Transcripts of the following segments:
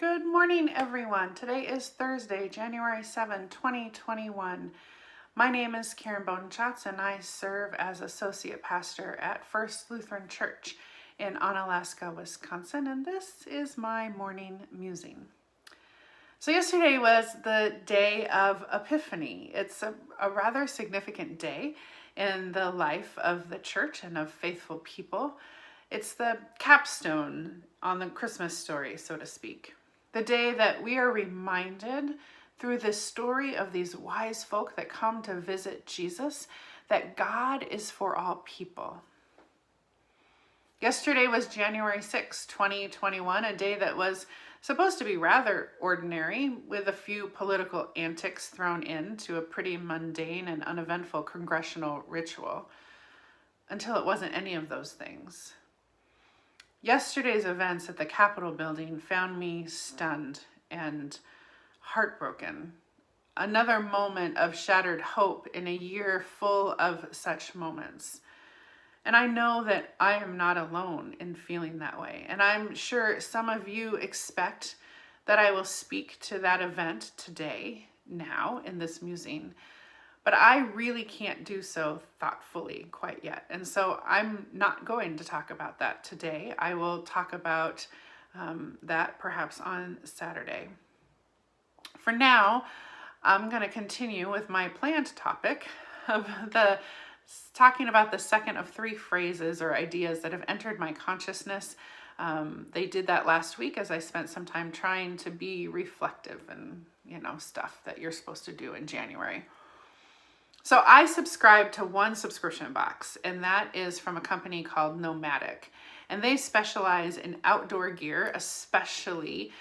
Good morning, everyone. Today is Thursday, January 7, 2021. My name is Karen Bodenschatz, and I serve as Associate Pastor at First Lutheran Church in Onalaska, Wisconsin, and this is my morning musing. So yesterday was the day of Epiphany. It's a rather significant day in the life of the church and of faithful people. It's the capstone on the Christmas story, so to speak. The day that we are reminded through this story of these wise folk that come to visit Jesus that God is for all people. Yesterday was January 6, 2021, a day that was supposed to be rather ordinary, with a few political antics thrown into a pretty mundane and uneventful congressional ritual, until it wasn't any of those things. Yesterday's events at the Capitol building found me stunned and heartbroken. Another moment of shattered hope in a year full of such moments. And I know that I am not alone in feeling that way. And I'm sure some of you expect that I will speak to that event today, now, in this musing. But I really can't do so thoughtfully quite yet. And so I'm not going to talk about that today. I will talk about that perhaps on Saturday. For now, I'm going to continue with my planned topic of talking about the second of three phrases or ideas that have entered my consciousness. They did that last week as I spent some time trying to be reflective and, stuff that you're supposed to do in January. So I subscribe to one subscription box, and that is from a company called Nomadic. And they specialize in outdoor gear, especially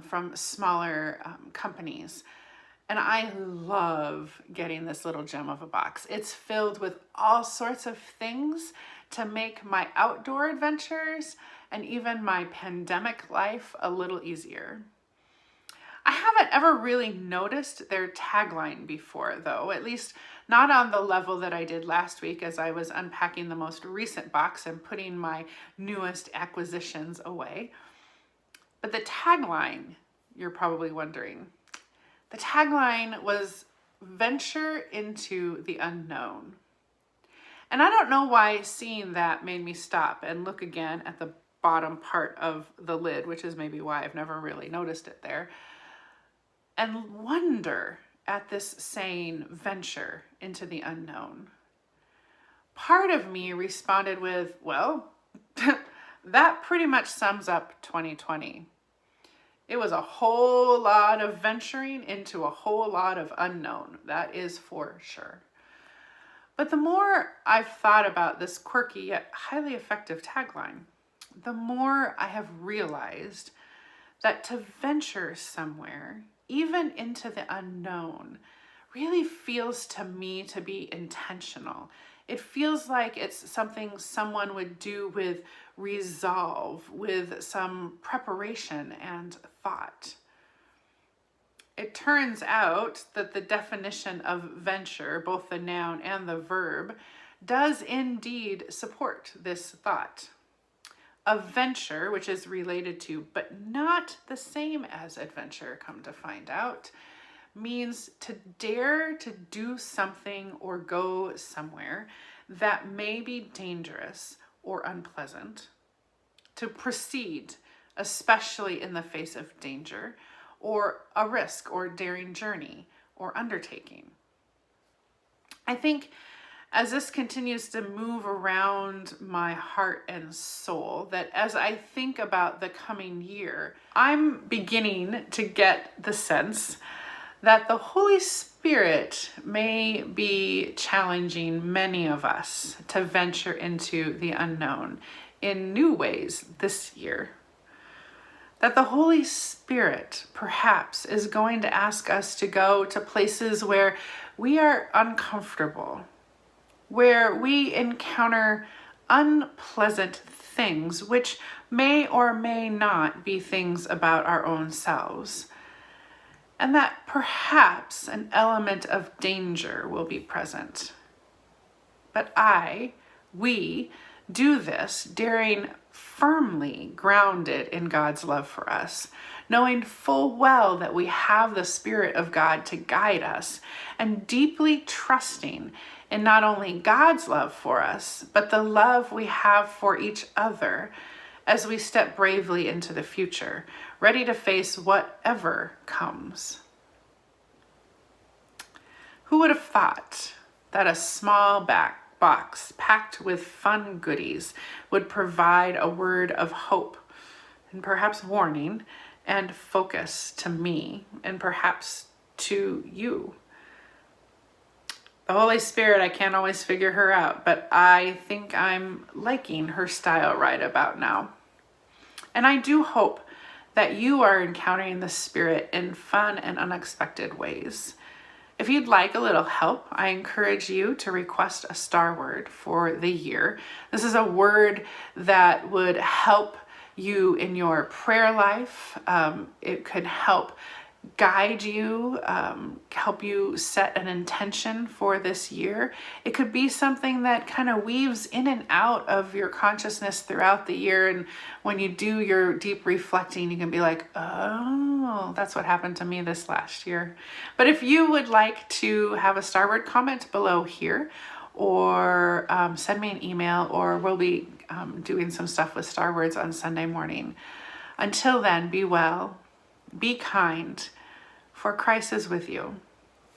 from smaller companies. And I love getting this little gem of a box. It's filled with all sorts of things to make my outdoor adventures and even my pandemic life a little easier. I haven't ever really noticed their tagline before, though, at least not on the level that I did last week as I was unpacking the most recent box and putting my newest acquisitions away. But the tagline, you're probably wondering, the tagline was "Venture into the Unknown." And I don't know why seeing that made me stop and look again at the bottom part of the lid, which is maybe why I've never really noticed it there, and wonder at this saying, venture into the unknown. Part of me responded with, well, that pretty much sums up 2020. It was a whole lot of venturing into a whole lot of unknown, that is for sure. But the more I've thought about this quirky yet highly effective tagline, the more I have realized that to venture somewhere, even into the unknown, really feels to me to be intentional. It feels like it's something someone would do with resolve, with some preparation and thought. It turns out that the definition of venture, both the noun and the verb, does indeed support this thought. A venture, which is related to, but not the same as adventure, come to find out, means to dare to do something or go somewhere that may be dangerous or unpleasant, to proceed, especially in the face of danger, or a risk or daring journey or undertaking. I think as this continues to move around my heart and soul, that as I think about the coming year, I'm beginning to get the sense that the Holy Spirit may be challenging many of us to venture into the unknown in new ways this year. That the Holy Spirit perhaps is going to ask us to go to places where we are uncomfortable, where we encounter unpleasant things, which may or may not be things about our own selves, and that perhaps an element of danger will be present. But we do this daring firmly grounded in God's love for us, knowing full well that we have the Spirit of God to guide us, and deeply trusting in not only God's love for us, but the love we have for each other as we step bravely into the future, ready to face whatever comes. Who would have thought that a small box packed with fun goodies would provide a word of hope and perhaps warning and focus to me and perhaps to you? The Holy Spirit, I can't always figure her out, but I think I'm liking her style right about now. And I do hope that you are encountering the Spirit in fun and unexpected ways. If you'd like a little help, I encourage you to request a star word for the year. This is a word that would help you in your prayer life. It could help guide you, help you set an intention for this year. It could be something that kind of weaves in and out of your consciousness throughout the year. And when you do your deep reflecting, you can be like, oh, that's what happened to me this last year. But if you would like to have a star word, comment below here, or send me an email, or we'll be doing some stuff with star words on Sunday morning. Until then, be well, be kind, for Christ is with you.